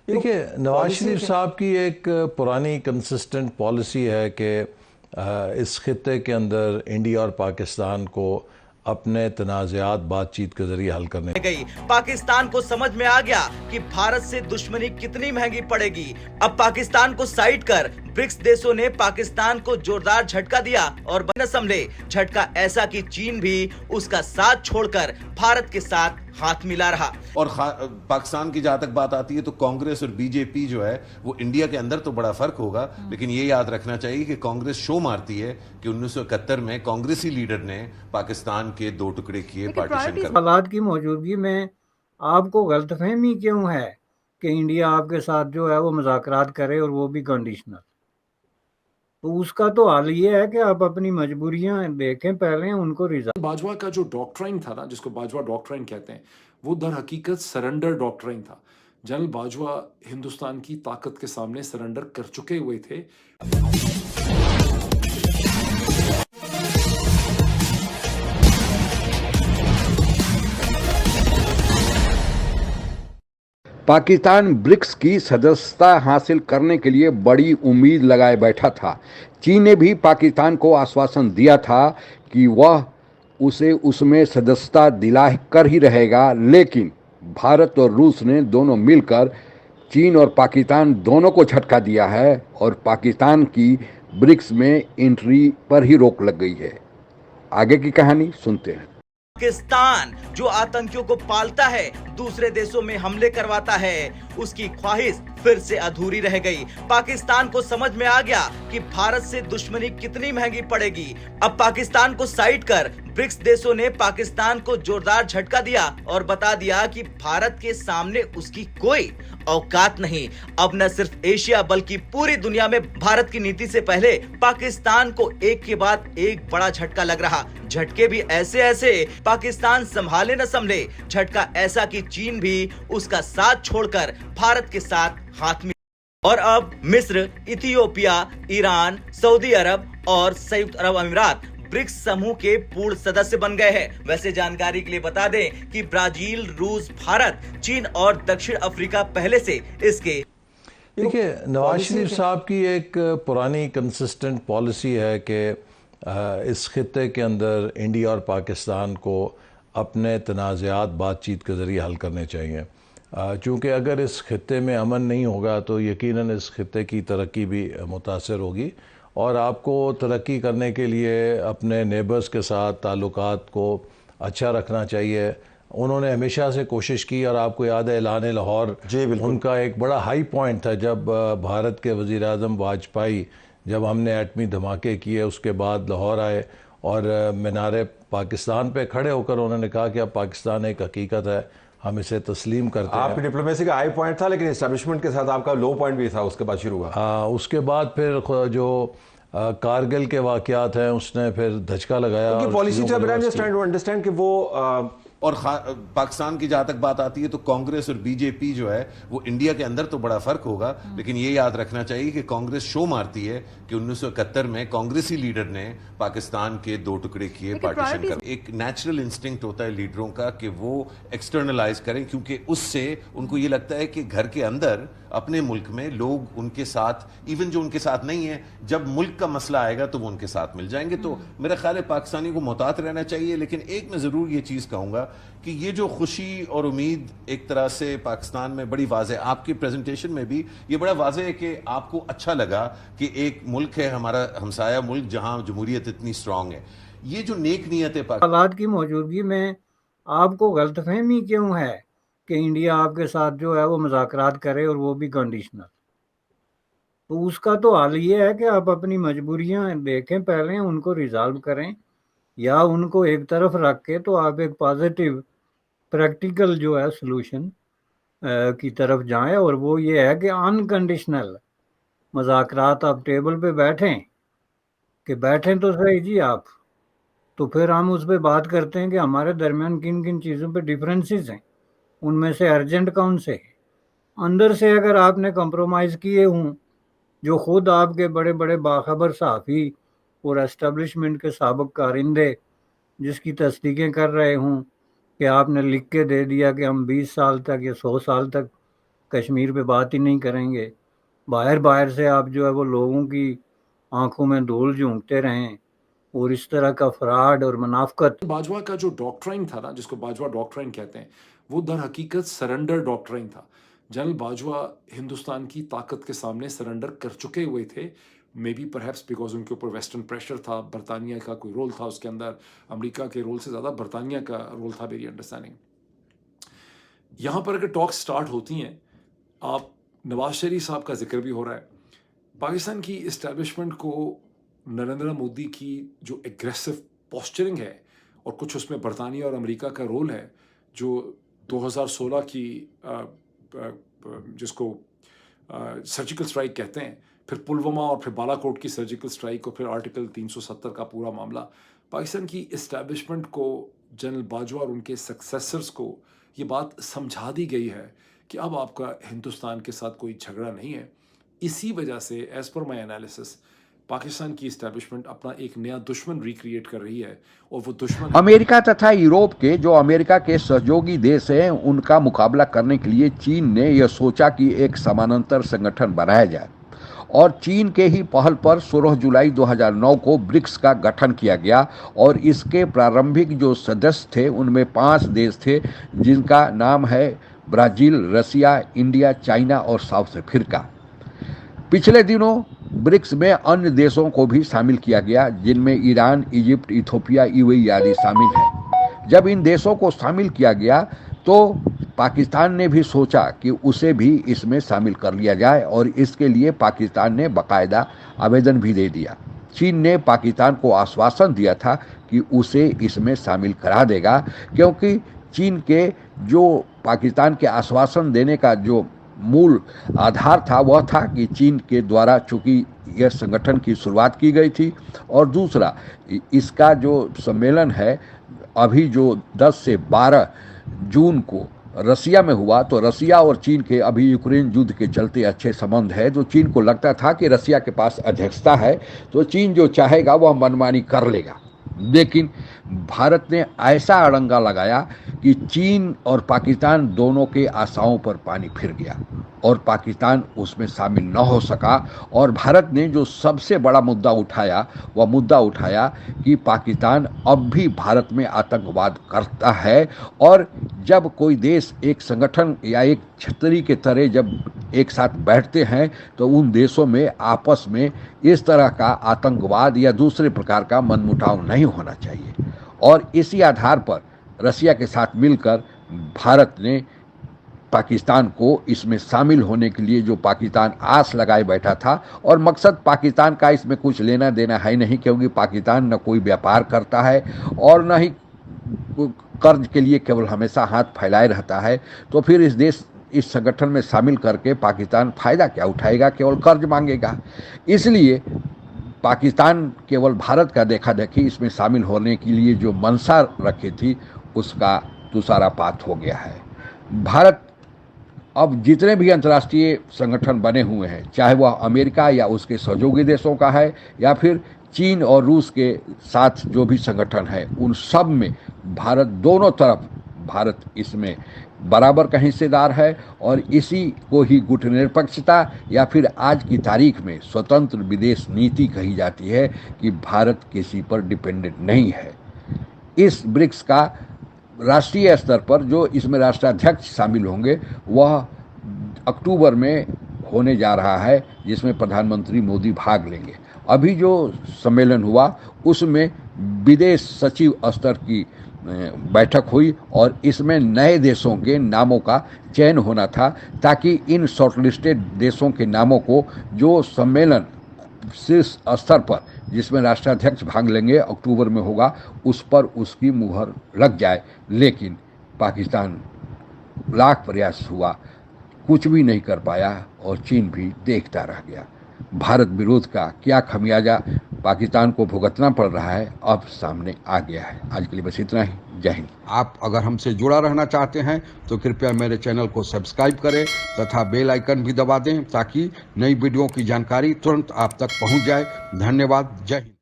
तो देखिए, नवाज पॉलिसी शरीफ साहब की एक पुरानी कंसिस्टेंट पॉलिसी है कि इस खत्े के अंदर इंडिया और पाकिस्तान को अपने तनाज़ात बातचीत के ज़रिए हल करने गई। पाकिस्तान को समझ में आ गया कि भारत से दुश्मनी कितनी महंगी पड़ेगी। अब पाकिस्तान को साइड कर ब्रिक्स देशों ने पाकिस्तान को जोरदार झटका दिया और न संभले झटका ऐसा कि चीन भी उसका साथ छोड़कर भारत के साथ हाथ मिला रहा। और पाकिस्तान की जहां तक बात आती है तो कांग्रेस और बीजेपी जो है वो इंडिया के अंदर तो बड़ा फर्क होगा, लेकिन ये याद रखना चाहिए कि कांग्रेस शो मारती है कि 1971 में कांग्रेसी लीडर ने पाकिस्तान के दो टुकड़े किए, पार्टीशन कर। हालात की मौजूदगी में आपको गलतफहमी क्यों है कि इंडिया आपके साथ जो है वो मुज़ाकरात करे और वो भी कंडीशनल? तो उसका तो हाल ये है कि आप अपनी मजबूरियां देखें, पहले उनको रिजॉल्व। बाजवा का जो डॉक्ट्राइन था ना, जिसको बाजवा डॉक्ट्राइन कहते हैं, वो दर हकीकत सरेंडर डॉक्ट्राइन था। जनरल बाजवा हिंदुस्तान की ताकत के सामने सरेंडर कर चुके हुए थे। पाकिस्तान ब्रिक्स की सदस्यता हासिल करने के लिए बड़ी उम्मीद लगाए बैठा था। चीन ने भी पाकिस्तान को आश्वासन दिया था कि वह उसे उसमें सदस्यता दिला कर ही रहेगा, लेकिन भारत और रूस ने दोनों मिलकर चीन और पाकिस्तान दोनों को झटका दिया है और पाकिस्तान की ब्रिक्स में एंट्री पर ही रोक लग गई है। आगे की कहानी सुनते हैं। पाकिस्तान जो आतंकियों को पालता है, दूसरे देशों में हमले करवाता है, उसकी ख्वाहिश फिर से अधूरी रह गई। पाकिस्तान को समझ में आ गया कि भारत से दुश्मनी कितनी महंगी पड़ेगी। अब पाकिस्तान को साइड कर ब्रिक्स देशों ने पाकिस्तान को जोरदार झटका दिया और बता दिया कि भारत के सामने उसकी कोई औकात नहीं। अब न सिर्फ एशिया बल्कि पूरी दुनिया में भारत की नीति से पहले पाकिस्तान को एक के बाद एक बड़ा झटका लग रहा। झटके भी ऐसे ऐसे पाकिस्तान संभाले न संभले। झटका ऐसा कि चीन भी उसका साथ छोड़कर भारत के साथ हाथ मिला और अब मिस्र, इथियोपिया, ईरान, सऊदी अरब और संयुक्त अरब अमीरात ब्रिक्स समूह के पूर्ण सदस्य बन गए हैं। वैसे जानकारी के लिए बता दें कि ब्राजील, रूस, भारत, चीन और दक्षिण अफ्रीका पहले से इसके। देखिए, नवाज शरीफ साहब की एक पुरानी कंसिस्टेंट पॉलिसी है कि इस खत्े के अंदर इंडिया और पाकिस्तान को अपने तनाज़ात बातचीत के ज़रिए हल करने चाहिए। चूँकि अगर इस खत्े में अमन नहीं होगा तो यकीनन इस खत्े की तरक्की भी मुतासर होगी और आपको तरक्की करने के लिए अपने नेबर्स के साथ ताल्लुकात को अच्छा रखना चाहिए। उन्होंने हमेशा से कोशिश की और आपको याद है ऐलान लाहौर उनका एक बड़ा हाई पॉइंट था जब भारत के वज़ीर आज़म वाजपेयी जब हमने एटमी धमाके किए उसके बाद लाहौर आए और मीनार पाकिस्तान पे खड़े होकर उन्होंने कहा कि अब पाकिस्तान एक हकीकत है, हम इसे तस्लीम करते हैं। आपकी डिप्लोमेसी का हाई पॉइंट था, लेकिन एस्टैब्लिशमेंट के साथ आपका लो पॉइंट भी था, उसके बाद शुरू हुआ। उसके बाद फिर जो कारगिल के वाक़यात हैं उसने फिर धचका लगाया। पॉलिसी टू अंडरस्टैंड कि वो और पाकिस्तान की जहां तक बात आती है तो कांग्रेस और बीजेपी जो है वो इंडिया के अंदर तो बड़ा फर्क होगा, लेकिन ये याद रखना चाहिए कि कांग्रेस शो मारती है कि 1971 में कांग्रेसी लीडर ने पाकिस्तान के दो टुकड़े किए, पार्टीशन कर। एक नेचुरल इंस्टिंक्ट होता है लीडरों का कि वो एक्सटर्नलाइज करें, क्योंकि उससे उनको ये लगता है कि घर के अंदर अपने मुल्क में लोग उनके साथ, इवन जो उनके साथ नहीं है, जब मुल्क का मसला आएगा तो वो उनके साथ मिल जाएंगे। तो मेरा ख्याल है पाकिस्तानी को मोहतात रहना चाहिए। लेकिन एक मैं जरूर ये चीज कहूंगा कि ये जो खुशी और उम्मीद एक तरह से पाकिस्तान में बड़ी वाज़ेह, आपकी प्रेजेंटेशन में भी ये बड़ा वाज़ेह है कि आपको अच्छा लगा कि एक मुल्क है हमारा हमसाया मुल्क जहां जमहूरियत इतनी स्ट्रांग है। ये जो नेक नीयत है हालात की मौजूदगी में आपको गलतफहमी क्यों है कि इंडिया आपके साथ जो है वो मुज़ाकरात करे और वो भी कंडीशनल? तो उसका तो हाल ये है कि आप अपनी मजबूरियां देखें, पहले उनको रिजॉल्व करें, या उनको एक तरफ रख के तो आप एक पॉजिटिव प्रैक्टिकल जो है सॉल्यूशन की तरफ जाएं। और वो ये है कि अनकंडीशनल मुज़ाकरात आप टेबल पे बैठें, कि बैठें तो सही जी आप, तो फिर हम उस पर बात करते हैं कि हमारे दरमियान किन किन चीज़ों पे डिफरेंसेस हैं, उनमें से अर्जेंट कौन से है। अंदर से अगर आपने कंप्रोमाइज़ किए हों, जो खुद आपके बड़े बड़े बाखबर सहाफ़ी और एस्टेब्लिशमेंट के साबिक़ कारिंदे जिसकी तस्दीकें कर रहे हों कि आपने लिख के दे दिया कि हम 20 साल तक या 100 साल तक कश्मीर पे बात ही नहीं करेंगे। बाहर बाहर से आप जो है वो लोगों की आंखों में धूल झोंकते रहें और इस तरह का फ्रॉड और मुनाफकत। बाजवा का जो डॉक्ट्राइन था ना, जिसको बाजवा डॉक्ट्राइन कहते हैं, वो दर हकीकत सरेंडर डॉक्ट्राइन था। जनरल बाजवा हिंदुस्तान की ताकत के सामने सरेंडर कर चुके हुए थे, मे बी परहैप्स बिकॉज उनके ऊपर वेस्टर्न प्रेशर था, बरतानिया का कोई रोल था उसके अंदर, अमेरिका के रोल से ज़्यादा बरतानिया का रोल था, मेरी अंडरस्टैंडिंग। यहाँ पर अगर टॉक स्टार्ट होती हैं, आप नवाज शरीफ साहब का जिक्र भी हो रहा है, पाकिस्तान की इस्टेब्लिशमेंट को नरेंद्र मोदी की जो एग्रेसिव पोस्चरिंग है और कुछ उसमें बरतानिया और अमेरिका का रोल है, जो 2016 की जिसको सर्जिकल स्ट्राइक कहते हैं, फिर पुलवामा और फिर बालाकोट की सर्जिकल स्ट्राइक और फिर आर्टिकल 370 का पूरा मामला, पाकिस्तान की इस्टेब्लिशमेंट को, जनरल बाजवा और उनके सक्सेसर्स को ये बात समझा दी गई है कि अब आपका हिंदुस्तान के साथ कोई झगड़ा नहीं है। इसी वजह से एज पर माई एनालिसिस पाकिस्तान की इस्टेब्लिशमेंट अपना एक नया दुश्मन रिक्रिएट कर रही है, और वो दुश्मन अमेरिका तथा यूरोप के जो अमेरिका के सहयोगी देश हैं, उनका मुकाबला करने के लिए चीन ने यह सोचा कि एक समानांतर संगठन बनाया जाए, और चीन के ही पहल पर 16 जुलाई 2009 को ब्रिक्स का गठन किया गया। और इसके प्रारंभिक जो सदस्य थे उनमें 5 देश थे, जिनका नाम है ब्राज़ील, रसिया, इंडिया, चाइना और साउथ अफ्रीका। पिछले दिनों ब्रिक्स में अन्य देशों को भी शामिल किया गया, जिनमें ईरान, इजिप्ट, इथियोपिया, यूएई आदि शामिल हैं। जब इन देशों को शामिल किया गया तो पाकिस्तान ने भी सोचा कि उसे भी इसमें शामिल कर लिया जाए, और इसके लिए पाकिस्तान ने बाकायदा आवेदन भी दे दिया। चीन ने पाकिस्तान को आश्वासन दिया था कि उसे इसमें शामिल करा देगा, क्योंकि चीन के जो पाकिस्तान के आश्वासन देने का जो मूल आधार था वह था कि चीन के द्वारा चूंकि यह संगठन की शुरुआत की गई थी, और दूसरा इसका जो सम्मेलन है अभी जो 10 से 12 जून को रसिया में हुआ, तो रसिया और चीन के अभी यूक्रेन युद्ध के चलते अच्छे संबंध है, तो चीन को लगता था कि रसिया के पास अध्यक्षता है तो चीन जो चाहेगा वह मनमानी कर लेगा। लेकिन भारत ने ऐसा अड़ंगा लगाया कि चीन और पाकिस्तान दोनों के आशाओं पर पानी फिर गया और पाकिस्तान उसमें शामिल न हो सका। और भारत ने जो सबसे बड़ा मुद्दा उठाया वह मुद्दा उठाया कि पाकिस्तान अब भी भारत में आतंकवाद करता है, और जब कोई देश एक संगठन या एक छतरी के तरह जब एक साथ बैठते हैं तो उन देशों में आपस में इस तरह का आतंकवाद या दूसरे प्रकार का मनमुटाव नहीं होना चाहिए। और इसी आधार पर रसिया के साथ मिलकर भारत ने पाकिस्तान को इसमें शामिल होने के लिए, जो पाकिस्तान आस लगाए बैठा था, और मकसद पाकिस्तान का इसमें कुछ लेना देना है नहीं, क्योंकि पाकिस्तान न कोई व्यापार करता है और न ही कर्ज के लिए केवल हमेशा हाथ फैलाए रहता है, तो फिर इस संगठन में शामिल करके पाकिस्तान फ़ायदा क्या उठाएगा, केवल कर्ज मांगेगा। इसलिए पाकिस्तान केवल भारत का देखा देखी इसमें शामिल होने के लिए जो मंशा रखी थी उसका तुषारापात हो गया है। भारत अब जितने भी अंतर्राष्ट्रीय संगठन बने हुए हैं, चाहे वह अमेरिका या उसके सहयोगी देशों का है या फिर चीन और रूस के साथ जो भी संगठन है, उन सब में भारत, दोनों तरफ भारत इसमें बराबर का हिस्सेदार है। और इसी को ही गुटनिरपेक्षता या फिर आज की तारीख में स्वतंत्र विदेश नीति कही जाती है कि भारत किसी पर डिपेंडेंट नहीं है। इस ब्रिक्स का राष्ट्रीय स्तर पर जो इसमें राष्ट्राध्यक्ष शामिल होंगे वह अक्टूबर में होने जा रहा है, जिसमें प्रधानमंत्री मोदी भाग लेंगे। अभी जो सम्मेलन हुआ उसमें विदेश सचिव स्तर की बैठक हुई और इसमें नए देशों के नामों का चयन होना था, ताकि इन शॉर्टलिस्टेड देशों के नामों को जो सम्मेलन शीर्ष स्तर पर जिसमें राष्ट्राध्यक्ष भाग लेंगे अक्टूबर में होगा, उस पर उसकी मुहर लग जाए। लेकिन पाकिस्तान लाख प्रयास हुआ, कुछ भी नहीं कर पाया और चीन भी देखता रह गया। भारत विरोध का क्या खमियाजा पाकिस्तान को भुगतना पड़ रहा है अब सामने आ गया है। आज के लिए बस इतना ही। जय हिंद। आप अगर हमसे जुड़ा रहना चाहते हैं तो कृपया मेरे चैनल को सब्सक्राइब करें तथा बेल आइकन भी दबा दें, ताकि नई वीडियो की जानकारी तुरंत आप तक पहुंच जाए। धन्यवाद। जय हिंद।